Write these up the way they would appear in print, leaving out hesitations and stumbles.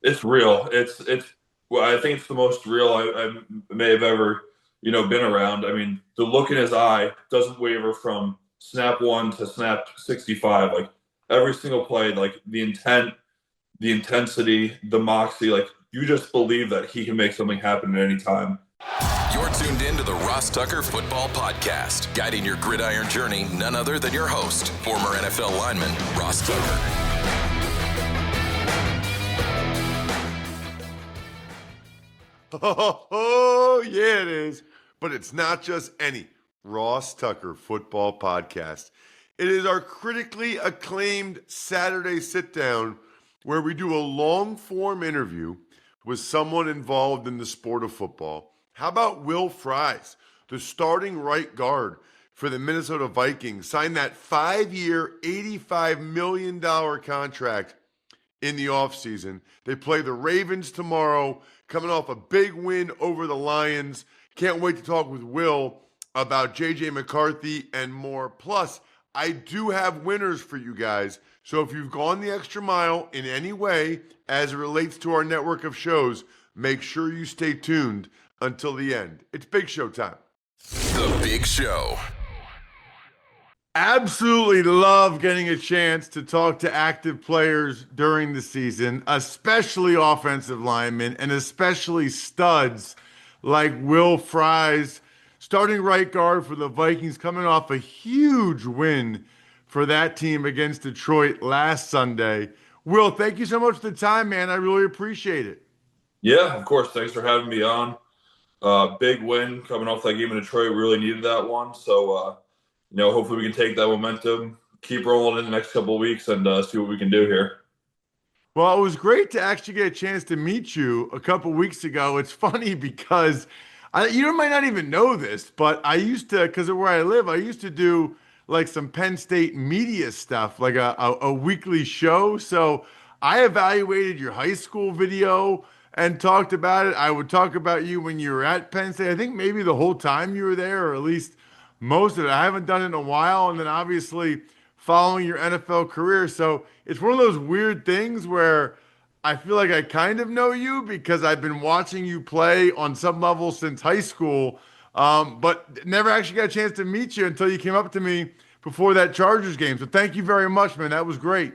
It's real. Well, I think it's the most real I may have ever, been around. I mean, the look in his eye doesn't waver from snap one to snap 65. Like every single play, like the intent, the intensity, the moxie, like you just believe that he can make something happen at any time. You're tuned in to the Ross Tucker Football Podcast, guiding your gridiron journey, none other than your host, former NFL lineman, Ross Tucker. Oh, yeah, it is. But it's not just any Ross Tucker Football Podcast. It is our critically acclaimed Saturday sit-down where we do a long-form interview with someone involved in the sport of football. How about Will Fries, the starting right guard for the Minnesota Vikings, signed that 5-year, $85 million contract in the offseason. They play the Ravens tomorrow, coming off a big win over the Lions. Can't wait to talk with Will about J.J. McCarthy and more. Plus, I do have winners for you guys. So if you've gone the extra mile in any way as it relates to our network of shows, make sure you stay tuned until the end. It's Big Show time. The Big Show. Absolutely love getting a chance to talk to active players during the season, especially offensive linemen and especially studs like Will Fries, starting right guard for the Vikings, coming off a huge win for that team against Detroit last Sunday. Will, thank you so much for the time, man. I really appreciate it. Yeah, of course. Thanks for having me on. Big win coming off that game in Detroit. We really needed that one. So, hopefully we can take that momentum, keep rolling in the next couple of weeks, and see what we can do here. Well, it was great to actually get a chance to meet you a couple weeks ago. It's funny because you might not even know this, but I used to, because of where I live, I used to do like some Penn State media stuff, like a weekly show. So I evaluated your high school video and talked about it. I would talk about you when you were at Penn State. I think maybe the whole time you were there, or at least most of it. I haven't done it in a while. And then obviously following your NFL career. So it's one of those weird things where I feel like I kind of know you because I've been watching you play on some level since high school, but never actually got a chance to meet you until you came up to me before that Chargers game. So thank you very much, man. That was great.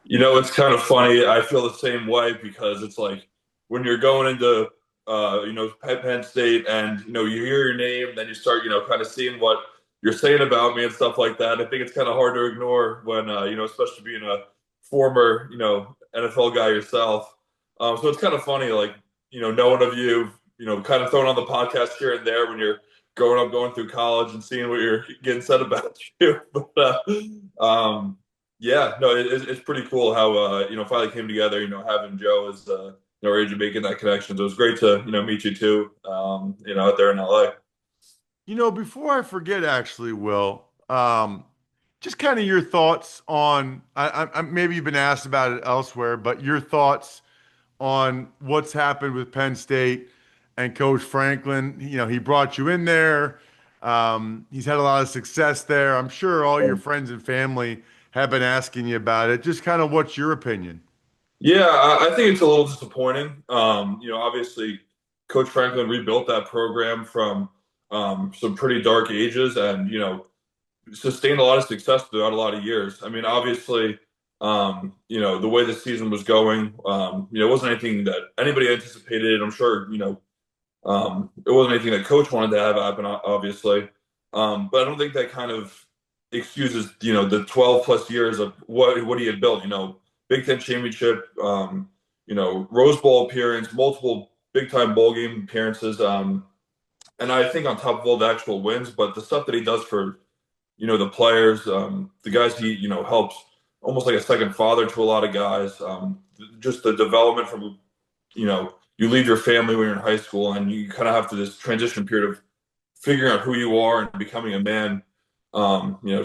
It's kind of funny. I feel the same way because it's like when you're going into, Penn State and, you hear your name, then you start, kind of seeing what you're saying about me and stuff like that. I think it's kind of hard to ignore when, especially being a former, NFL guy yourself. So it's kind of funny, like, knowing of you, kind of throwing on the podcast here and there when you're growing up, going through college and seeing what you're getting said about you. But, yeah, no, it's pretty cool how, finally came together, having Joe as, age of making that connection. So it was great to, meet you too, out there in LA. Before I forget, actually, Will, just kind of your thoughts on, maybe you've been asked about it elsewhere, but your thoughts on what's happened with Penn State and Coach Franklin. He brought you in there. He's had a lot of success there. I'm sure all your friends and family have been asking you about it. Just kind of what's your opinion? Yeah, I think it's a little disappointing. Obviously, Coach Franklin rebuilt that program from some pretty dark ages and, sustained a lot of success throughout a lot of years. I mean, obviously, the way the season was going, it wasn't anything that anybody anticipated. I'm sure, it wasn't anything that Coach wanted to have happen, obviously. But I don't think that kind of excuses, the 12 plus years of what he had built, Big Ten championship, Rose Bowl appearance, multiple big time bowl game appearances. And I think on top of all the actual wins, but the stuff that he does for, the players, the guys he, helps almost like a second father to a lot of guys. Just the development from, you leave your family when you're in high school and you kind of have to this transition period of figuring out who you are and becoming a man,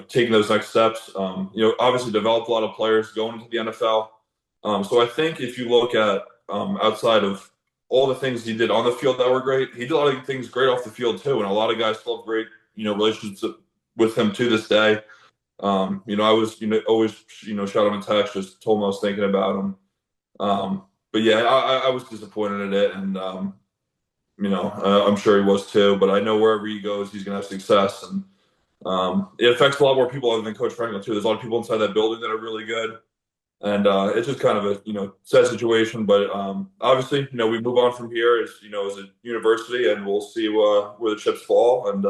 taking those next steps, obviously developed a lot of players going into the NFL. So I think if you look at outside of all the things he did on the field that were great, he did a lot of things great off the field too. And a lot of guys still have great, relationships with him to this day. I was, always, shot him a text, just told him I was thinking about him. but yeah, I was disappointed in it, and I'm sure he was too. But I know wherever he goes, he's gonna have success, and it affects a lot more people other than Coach Franklin too. There's a lot of people inside that building that are really good, and it's just kind of a sad situation. But obviously, we move on from here as as a university, and we'll see where the chips fall, and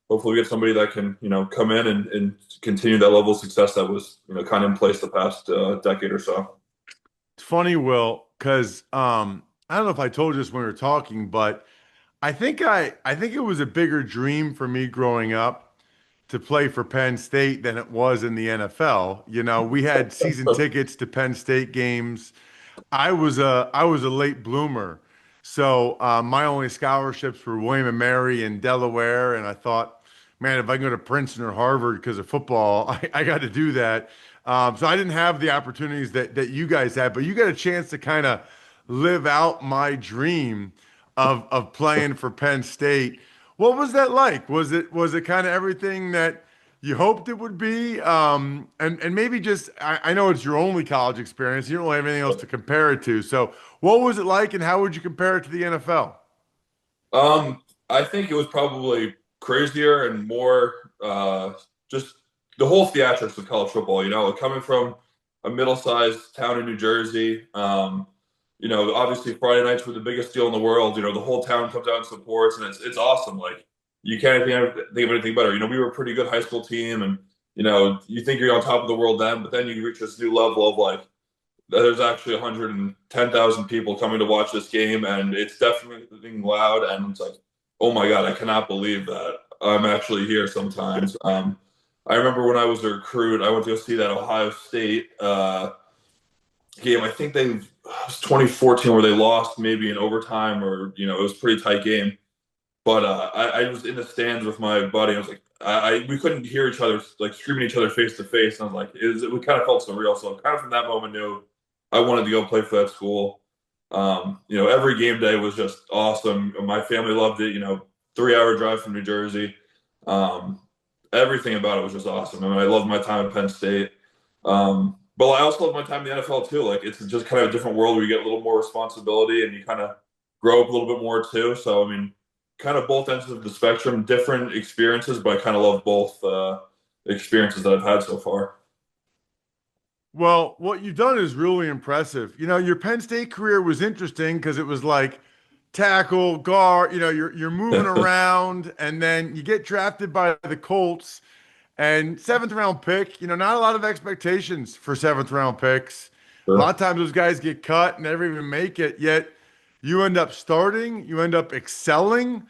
hopefully we get somebody that can come in and continue that level of success that was kind of in place the past decade or so. It's funny, Will, because I don't know if I told you this when we were talking, but I think it was a bigger dream for me growing up to play for Penn State than it was in the NFL. We had season tickets to Penn State games. I was a late bloomer, so my only scholarships were William and Mary in Delaware, and I thought, man, if I can go to Princeton or Harvard because of football, I got to do that. So I didn't have the opportunities that you guys had, but you got a chance to kind of live out my dream of playing for Penn State. What was that like? Was it kind of everything that you hoped it would be? And maybe just I know it's your only college experience. You don't really have anything else to compare it to. So what was it like, and how would you compare it to the NFL? I think it was probably crazier and more just the whole theatrics of college football. Coming from a middle-sized town in New Jersey. Obviously Friday nights were the biggest deal in the world. The whole town comes out and supports, and it's awesome. Like you can't think of anything better. We were a pretty good high school team, and you think you're on top of the world then, but then you reach this new level of like there's actually 110,000 people coming to watch this game, and it's definitely being loud. And it's like, oh my God, I cannot believe that I'm actually here sometimes. I remember when I was a recruit, I went to go see that Ohio State game. I think it was 2014 where they lost maybe in overtime, or it was a pretty tight game. But I was in the stands with my buddy. I was like, we couldn't hear each other like screaming at each other face to face. And I was like, we kind of felt surreal. So kind of from that moment knew I wanted to go play for that school. Every game day was just awesome. My family loved it. 3-hour drive from New Jersey. Everything about it was just awesome. I mean, I loved my time at Penn State. But I also love my time in the NFL too. Like it's just kind of a different world where you get a little more responsibility and you kind of grow up a little bit more too. So I mean, kind of both ends of the spectrum, different experiences, but I kind of love both experiences that I've had so far. Well, what you've done is really impressive. Your Penn State career was interesting because it was like tackle, guard, you're moving around, and then you get drafted by the Colts and seventh round pick, not a lot of expectations for seventh round picks. A lot Sure. of times those guys get cut, never even make it, yet you end up starting, you end up excelling.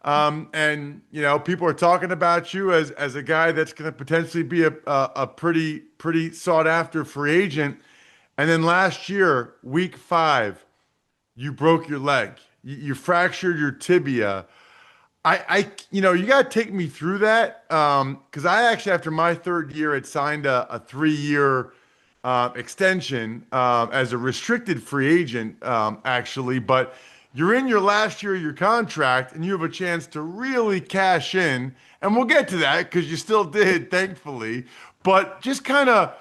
And people are talking about you as a guy that's going to potentially be a pretty sought after free agent. And then last year, week 5, you broke your leg. You fractured your tibia. You got to take me through that because I actually, after my third year, had signed a 3-year extension as a restricted free agent, actually. But you're in your last year of your contract, and you have a chance to really cash in. And we'll get to that because you still did, thankfully. But just kind of,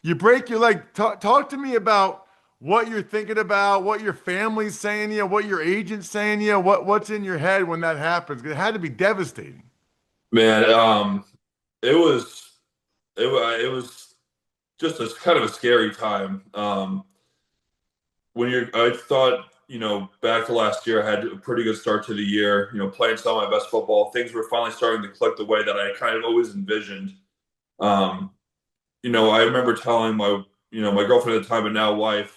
you break your leg. Talk to me about what you're thinking about, what your family's saying to you, what your agent's saying to you, what's in your head when that happens. It had to be devastating. Man, it was it was just a kind of a scary time. I thought, back to last year, I had a pretty good start to the year, playing some of my best football. Things were finally starting to click the way that I kind of always envisioned. Um, I remember telling my girlfriend at the time, but now wife,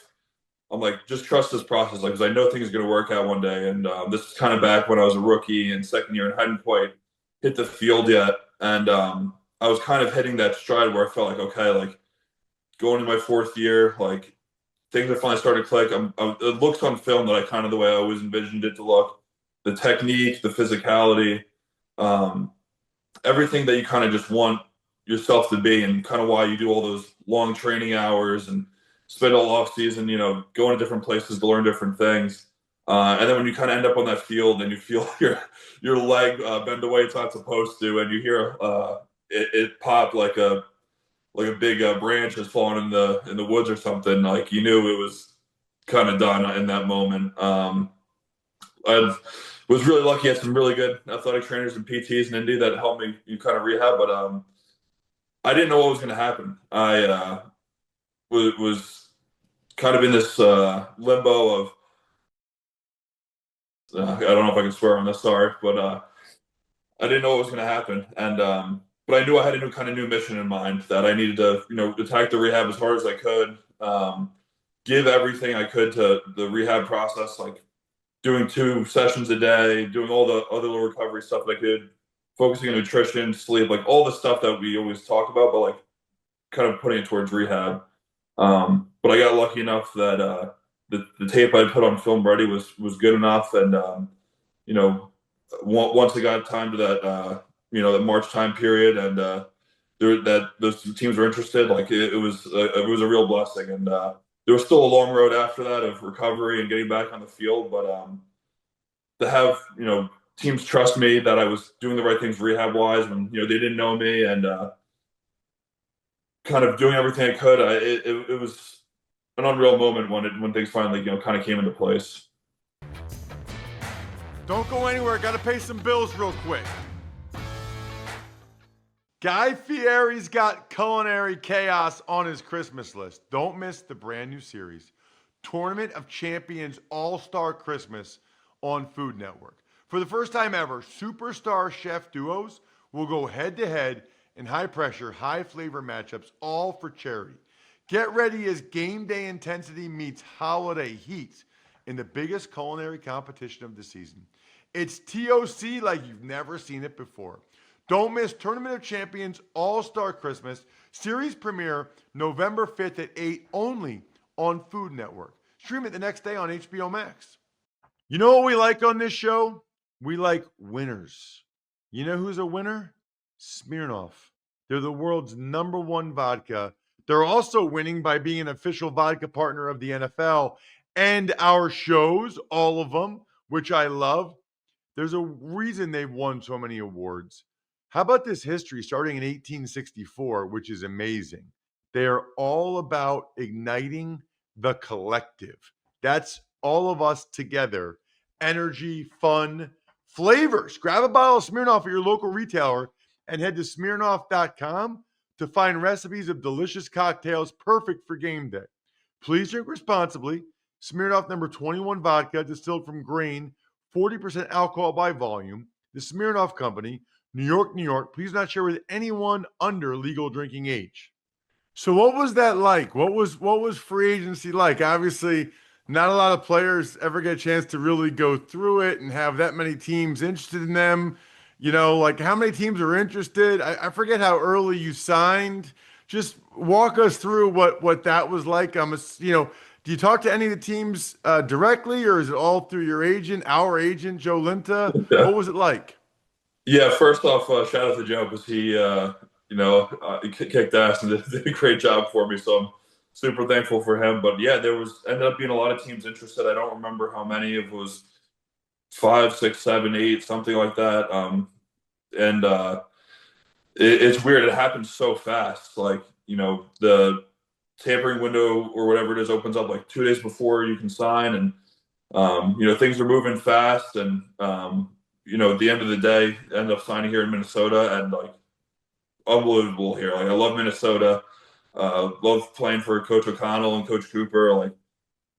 I'm like, just trust this process, like, because I know things are going to work out one day. And this is kind of back when I was a rookie and second year and hadn't quite hit the field yet. And I was kind of hitting that stride where I felt like, okay, like going into my fourth year, like things are finally starting to click. It looks on film that I kind of the way I always envisioned it to look, the technique, the physicality, um, everything that you kind of just want yourself to be, and kind of why you do all those long training hours and spend all off season, going to different places to learn different things. And then when you kind of end up on that field and you feel your leg bend the way it's not supposed to, and you hear it pop like a big branch has fallen in the woods or something, like you knew it was kind of done in that moment. I was really lucky. I had some really good athletic trainers and PTs in Indy that helped me kind of rehab, but I didn't know what was going to happen. I was kind of in this limbo of I don't know if I can swear on this, sorry, but I didn't know what was going to happen, and but I knew I had a new mission in mind that I needed to attack the rehab as hard as I could, give everything I could to the rehab process, like doing 2 sessions a day, doing all the other recovery stuff that I could, focusing on nutrition, sleep, like all the stuff that we always talk about, but like kind of putting it towards rehab. But I got lucky enough that the tape I put on film ready was good enough, and you know, once I got time to that the March time period, and that those teams were interested, like it was a real blessing, and there was still a long road after that of recovery and getting back on the field, but to have teams trust me that I was doing the right things rehab wise when they didn't know me, and kind of doing everything I could. It was an unreal moment when things finally kind of came into place. Don't go anywhere. Got to pay some bills real quick. Guy Fieri's got culinary chaos on his Christmas list. Don't miss the brand new series, Tournament of Champions All-Star Christmas on Food Network. For the first time ever, superstar chef duos will go head-to-head in high-pressure, high-flavor matchups, all for charity. Get ready as game day intensity meets holiday heat in the biggest culinary competition of the season. It's TOC like you've never seen it before. Don't miss Tournament of Champions All-Star Christmas. Series premiere November 5th at 8 only on Food Network. Stream it the next day on HBO Max. You know what we like on this show? We like winners. You know who's a winner? Smirnoff. They're the world's #1 vodka. They're also winning by being an official vodka partner of the NFL and our shows, all of them, which I love. There's a reason they've won so many awards. How about this history starting in 1864, which is amazing? They are all about igniting the collective. That's all of us together. Energy, fun, flavors. Grab a bottle of Smirnoff at your local retailer and head to Smirnoff.com to find recipes of delicious cocktails perfect for game day. Please drink responsibly. Smirnoff number 21 vodka distilled from grain, 40% alcohol by volume. The Smirnoff Company, New York, New York. Please not share with anyone under legal drinking age. So what was that like? What was free agency like? Obviously, not a lot of players ever get a chance to really go through it and have that many teams interested in them. Like how many teams are interested? I forget how early you signed. Just walk us through what that was like. Do you talk to any of the teams directly, or is it all through your agent, our agent, Joe Linta? Yeah. What was it like? Yeah, first off, shout out to Joe because he kicked ass and did a great job for me. So I'm super thankful for him. But yeah, ended up being a lot of teams interested. I don't remember how many. It was 5, 6, 7, 8, something like that. And it's weird. It happens so fast. Like the tampering window or whatever it is opens up like 2 days before you can sign, and things are moving fast, and at the end of the day, end up signing here in Minnesota, and like unbelievable here. Like I love Minnesota, love playing for Coach O'Connell and Coach Cooper. Like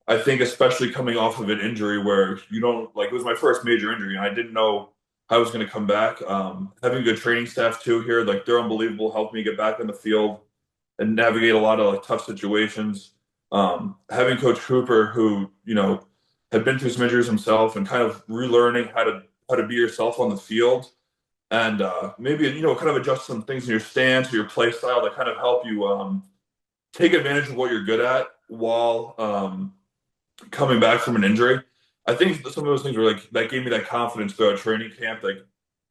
I think especially coming off of an injury where you don't like it was my first major injury, and I didn't know how I was going to come back. Having a good training staff too here, like they're unbelievable, helped me get back in the field and navigate a lot of like tough situations. Having Coach Cooper, who had been through some injuries himself, and kind of relearning how to be yourself on the field, and maybe kind of adjust some things in your stance or your play style that kind of help you take advantage of what you're good at while coming back from an injury. I think some of those things were like that gave me that confidence throughout training camp. Like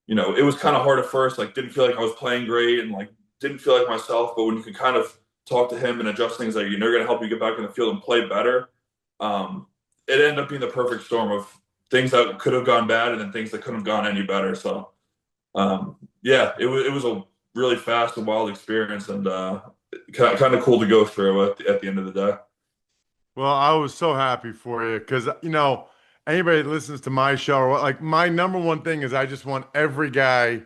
it was kind of hard at first. Like didn't feel like I was playing great, and like didn't feel like myself. But when you can kind of talk to him and adjust things that they're going to help you get back in the field and play better, it ended up being the perfect storm of things that could have gone bad and then things that couldn't have gone any better. So, yeah, it was a really fast and wild experience, and kind of cool to go through at the end of the day. Well, I was so happy for you because, anybody that listens to my show, or like my number one thing is I just want every guy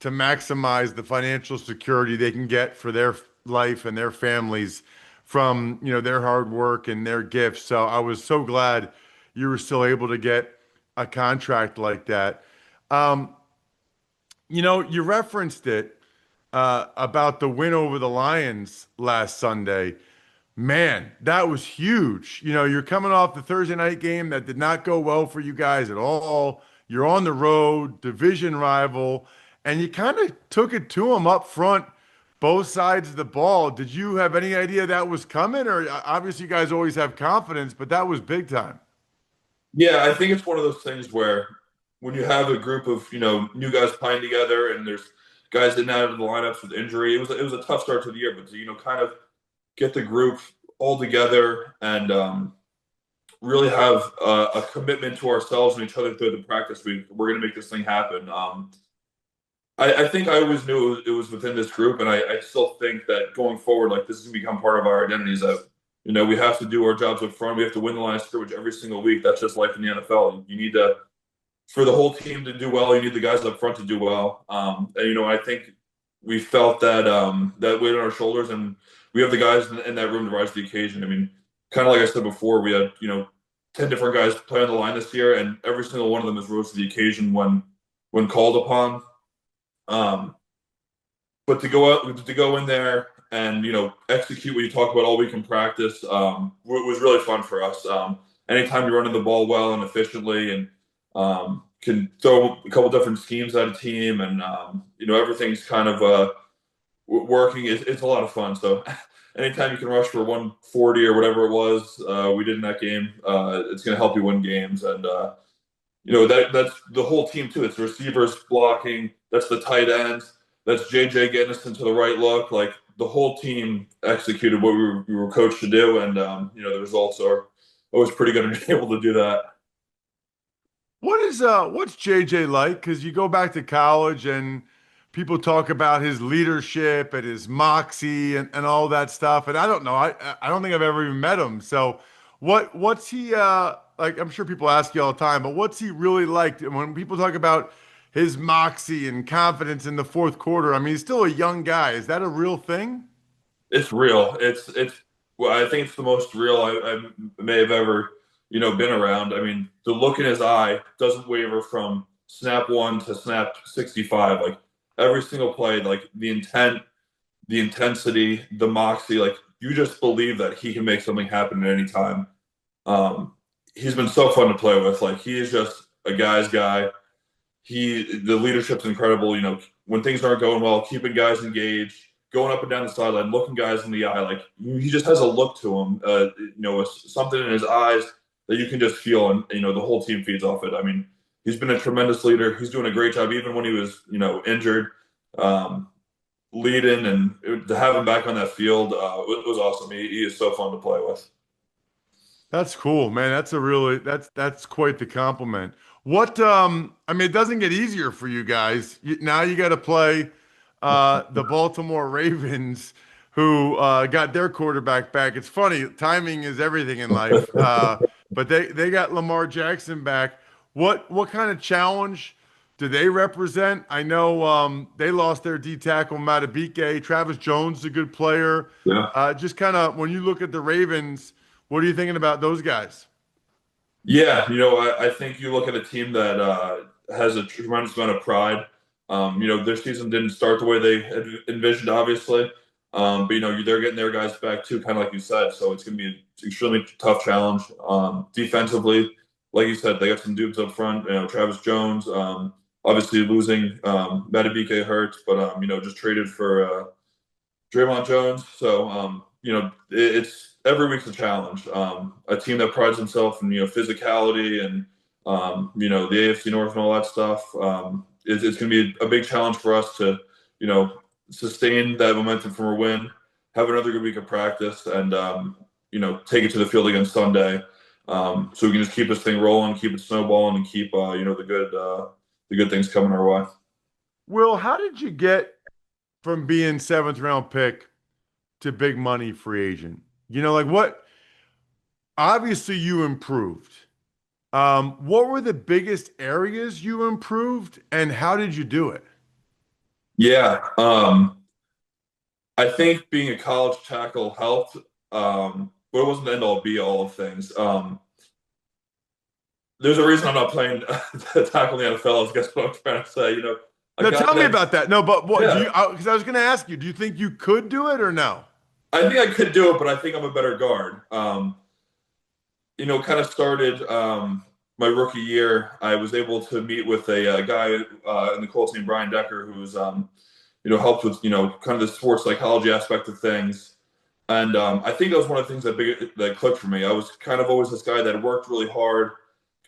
to maximize the financial security they can get for their life and their families from, their hard work and their gifts. So I was so glad you were still able to get a contract like that. Um, you referenced it about the win over the Lions last Sunday. Man, that was huge. You're coming off the Thursday night game that did not go well for you guys at all. You're on the road, division rival, and you kind of took it to them up front, both sides of the ball. Did you have any idea that was coming? Or obviously, you guys always have confidence, but that was big time. Yeah, I think it's one of those things where when you have a group of, new guys playing together and there's guys in and out of the lineups with injury, it was a tough start to the year, but to, kind of get the group all together and really have a commitment to ourselves and each other through the practice week. We're going to make this thing happen. I think I always knew it was within this group, and I still think that going forward, like this is going to become part of our identities. That we have to do our jobs up front. We have to win the line of scrimmage every single week. That's just life in the NFL. You need to, for the whole team to do well. You need the guys up front to do well. And I think we felt that weight on our shoulders, and we have the guys in that room to rise to the occasion. I mean, kind of like I said before, we had 10 different guys play on the line this year, and every single one of them has rose to the occasion when called upon. Um, but to go in there and execute what you talk about all week in practice was really fun for us. Anytime you're running the ball well and efficiently, and can throw a couple different schemes at a team, and everything's kind of working, it's a lot of fun. So anytime you can rush for 140 or whatever it was we did in that game, it's going to help you win games. And that's the whole team too. It's the receivers blocking, that's the tight ends, that's JJ getting us into the right look. Like the whole team executed what we were coached to do, and the results are always pretty good and able to do that. What's JJ like? Because you go back to college and people talk about his leadership and his moxie and all that stuff. And I don't know. I don't think I've ever even met him. So what's he like? I'm sure people ask you all the time, but what's he really like? And when people talk about his moxie and confidence in the fourth quarter, I mean, he's still a young guy. Is that a real thing? It's real. It's well, I think it's the most real I may have ever been around. I mean, the look in his eye doesn't waver from snap one to snap 65. Like every single play, like the intent, the intensity, the moxie. Like you just believe that he can make something happen at any time. Um, he's been so fun to play with. Like he is just a guy's guy. The leadership's incredible. When things aren't going well, keeping guys engaged, going up and down the sideline, looking guys in the eye. Like he just has a look to him. Something in his eyes that you can just feel, and the whole team feeds off it. I mean, he's been a tremendous leader. He's doing a great job, even when he was injured, leading, and to have him back on that field was awesome. He is so fun to play with. That's cool, man. That's quite the compliment. What I mean, it doesn't get easier for you guys. Now you got to play the Baltimore Ravens, who got their quarterback back. It's funny, timing is everything in life. But they got Lamar Jackson back. What kind of challenge do they represent? I know they lost their D tackle Matabike. Travis Jones is a good player. Yeah. Just kind of when you look at the Ravens, what are you thinking about those guys? Yeah, I think you look at a team that has a tremendous amount of pride. Their season didn't start the way they had envisioned, obviously. But they're getting their guys back too, kind of like you said. So it's going to be an extremely tough challenge. Defensively, like you said, they got some dudes up front. Travis Jones, obviously losing Matabike hurts, but just traded for Draymond Jones. So it's every week's a challenge. A team that prides themselves in physicality and the AFC North and all that stuff. It's going to be a big challenge for us to sustain that momentum from a win, have another good week of practice, and take it to the field again Sunday. So we can just keep this thing rolling, keep it snowballing, and keep the good things coming our way. Will, how did you get from being seventh round pick to big money free agent? Like what? obviously you improved. What were the biggest areas you improved, and how did you do it? Yeah, I think being a college tackle helped, but it wasn't the end all be all of things. There's a reason I'm not playing tackle in the NFL. I guess what I'm trying to say. A Now guy tell me that's about that. No, but what do you? yeah. Because I was going to ask you, do you think you could do it or no? I think I could do it, but I think I'm a better guard. Kind of started my rookie year. I was able to meet with a guy in the Colts named Brian Decker, who's helped with kind of the sports psychology aspect of things. And I think that was one of the things that clicked for me. I was kind of always this guy that worked really hard,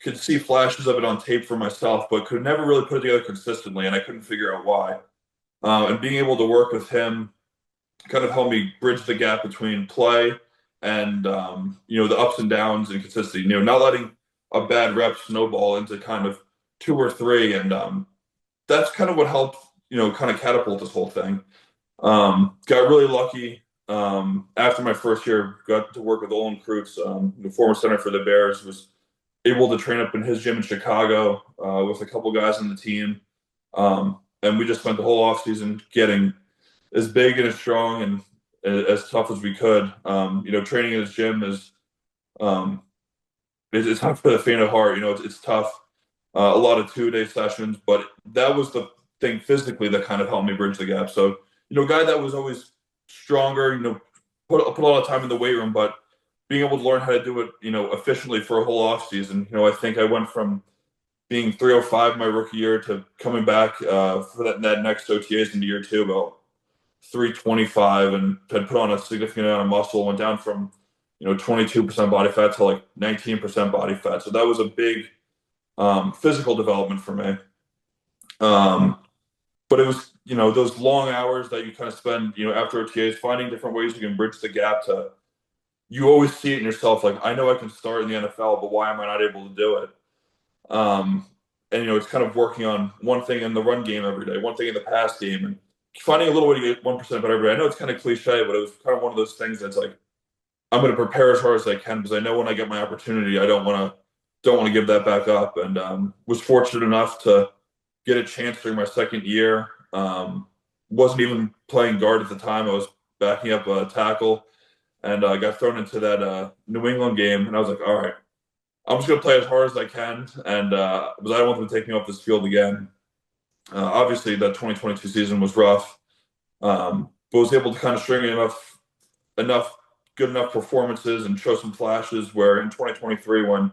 could see flashes of it on tape for myself, but could never really put it together consistently, and I couldn't figure out why. And being able to work with him kind of helped me bridge the gap between play and the ups and downs and consistency. Not letting a bad rep snowball into kind of two or three, and that's kind of what helped kind of catapult this whole thing. Got really lucky after my first year. Got to work with Olin Kreutz, the former center for the Bears. Was able to train up in his gym in Chicago with a couple guys on the team, and we just spent the whole offseason getting as big and as strong and as tough as we could. Training in his gym is it's not for the faint of heart. It's tough. A lot of 2-day sessions, but that was the thing physically that kind of helped me bridge the gap. So, guy that was always stronger, put a lot of time in the weight room, but being able to learn how to do it, efficiently for a whole off season. I think I went from being 305 my rookie year to coming back for that next OTAs into year two about 325, and had put on a significant amount of muscle. Went down from 22% body fat to like 19% body fat. So that was a big physical development for me. But it was those long hours that you kind of spend after OTAs, finding different ways you can bridge the gap to. You always see it in yourself, like, I know I can start in the NFL, but why am I not able to do it? And it's kind of working on one thing in the run game every day, one thing in the pass game, and finding a little way to get 1% better every day. I know it's kind of cliche, but it was kind of one of those things that's like, I'm going to prepare as hard as I can because I know when I get my opportunity, I don't want to give that back up. And was fortunate enough to get a chance during my second year. Wasn't even playing guard at the time. I was backing up a tackle, and I got thrown into that New England game. And I was like, all right, I'm just going to play as hard as I can. And because I don't want them to take me off this field again. Obviously, that 2022 season was rough, but was able to kind of string enough good enough performances and show some flashes where in 2023, when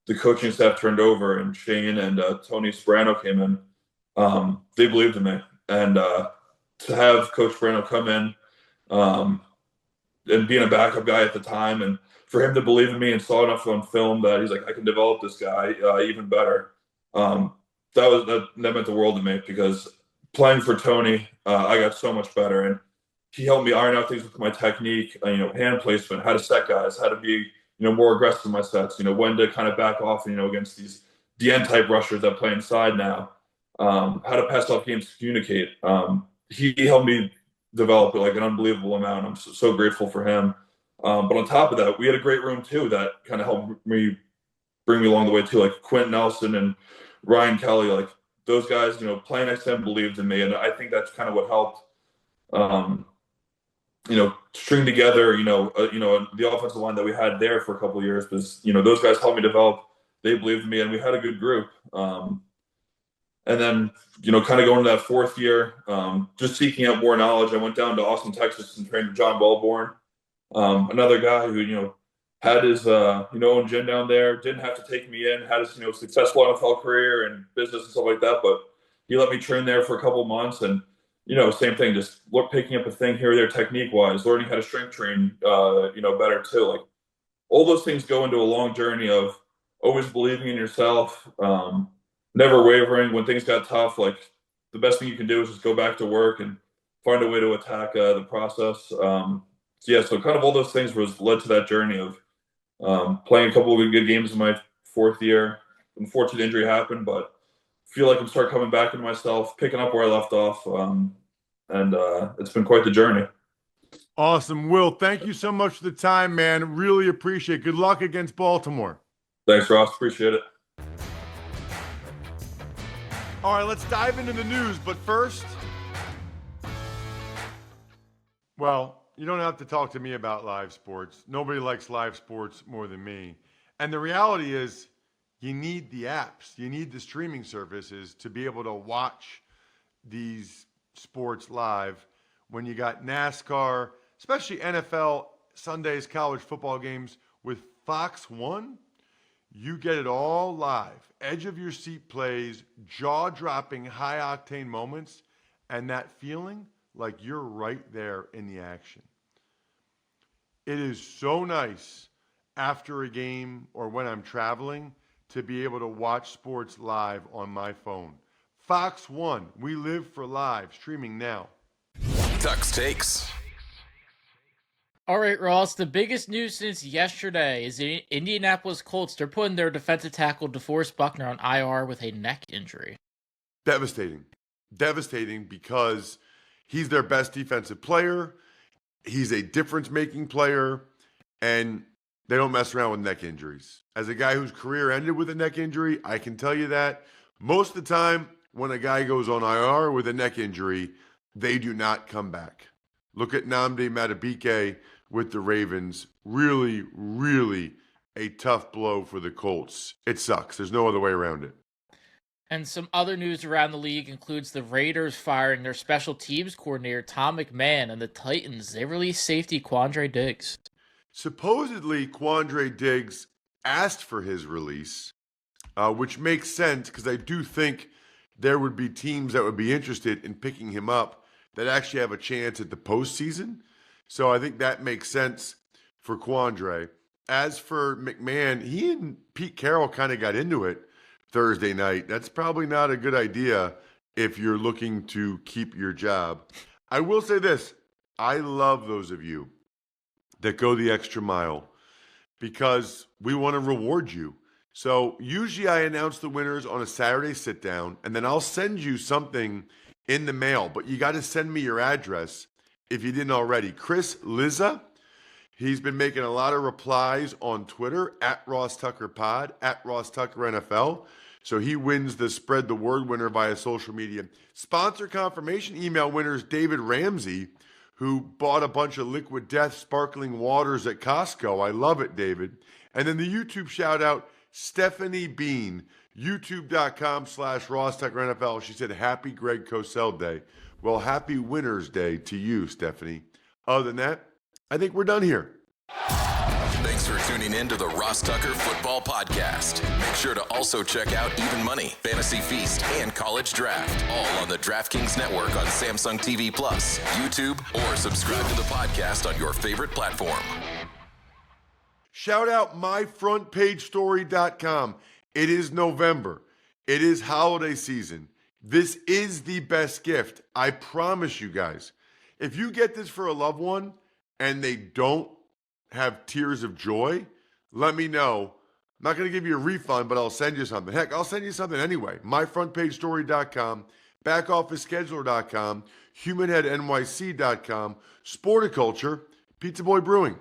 the coaching staff turned over and Shane and Tony Sperano came in, they believed in me. And to have Coach Sperano come in and being a backup guy at the time, and for him to believe in me and saw enough on film that he's like, I can develop this guy even better. That meant the world to me, because playing for Tony, I got so much better, and he helped me iron out things with my technique, hand placement, how to set guys, how to be, more aggressive in my sets, when to kind of back off, against these DN type rushers that play inside now, how to pass off games to communicate. He helped me develop like an unbelievable amount. I'm so grateful for him. But on top of that, we had a great room too that kind of helped me bring me along the way too, like Quentin Nelson and Ryan Kelly, like those guys, playing next to him believed in me, and I think that's kind of what helped. String together, the offensive line that we had there for a couple of years, because, those guys helped me develop. They believed in me, and we had a good group. And then, kind of going to that fourth year, just seeking out more knowledge, I went down to Austin, Texas, and trained with John Wellborn, another guy who, had his, own gym down there, didn't have to take me in, had his, successful NFL career and business and stuff like that. But he let me train there for a couple of months, and, same thing, just picking up a thing here or there technique-wise, learning how to strength train, better too. Like, all those things go into a long journey of always believing in yourself, never wavering when things got tough. Like, the best thing you can do is just go back to work and find a way to attack the process. So kind of all those things led to that journey of playing a couple of good games in my fourth year. Unfortunate injury happened, but feel like I'm starting coming back into myself, picking up where I left off, and it's been quite the journey. Awesome. Will, thank you so much for the time, man. Really appreciate it. Good luck against Baltimore. Thanks, Ross. Appreciate it. All right, let's dive into the news. But first, well, you don't have to talk to me about live sports. Nobody likes live sports more than me. And the reality is, you need the apps. You need the streaming services to be able to watch these sports live. When you got NASCAR, especially NFL, Sundays, college football games with Fox One, you get it all live. Edge of your seat plays, jaw-dropping, high-octane moments, and that feeling like you're right there in the action. It is so nice after a game or when I'm traveling to be able to watch sports live on my phone. Fox One, we live for live, streaming now. Tuck's Takes. All right, Ross, the biggest news since yesterday is the Indianapolis Colts. They're putting their defensive tackle DeForest Buckner on IR with a neck injury. Devastating. Devastating because he's their best defensive player. He's a difference-making player, and they don't mess around with neck injuries. As a guy whose career ended with a neck injury, I can tell you that most of the time when a guy goes on IR with a neck injury, they do not come back. Look at Nnamdi Madubuike with the Ravens. Really, really a tough blow for the Colts. It sucks. There's no other way around it. And some other news around the league includes the Raiders firing their special teams coordinator, Tom McMahon, and the Titans. They released safety Quandre Diggs. Supposedly, Quandre Diggs asked for his release, which makes sense because I do think there would be teams that would be interested in picking him up that actually have a chance at the postseason. So I think that makes sense for Quandre. As for McMahon, he and Pete Carroll kind of got into it Thursday night. That's probably not a good idea if you're looking to keep your job. I will say this. I love those of you that go the extra mile because we want to reward you. So usually I announce the winners on a Saturday sit down, and then I'll send you something in the mail, but you got to send me your address if you didn't already. Chris Lizza, he's been making a lot of replies on Twitter, at Ross Tucker Pod, at Ross Tucker NFL. So he wins the Spread the Word winner via social media. Sponsor confirmation email winners David Ramsey, who bought a bunch of Liquid Death sparkling waters at Costco. I love it, David. And then the YouTube shout out, Stephanie Bean, youtube.com/Ross Tucker NFL. She said, happy Greg Cosell Day. Well, happy Winner's Day to you, Stephanie. Other than that, I think we're done here. Thanks for tuning in to the Ross Tucker Football Podcast. Make sure to also check out Even Money, Fantasy Feast, and College Draft, all on the DraftKings Network on Samsung TV Plus, YouTube, or subscribe to the podcast on your favorite platform. Shout out myfrontpagestory.com. It is November. It is holiday season. This is the best gift. I promise you guys. If you get this for a loved one and they don't have tears of joy, let me know. I'm not going to give you a refund, but I'll send you something. Heck, I'll send you something anyway. myfrontpagestory.com, backoffescheduler.com, humanheadnyc.com, Sporticulture, Pizza Boy Brewing.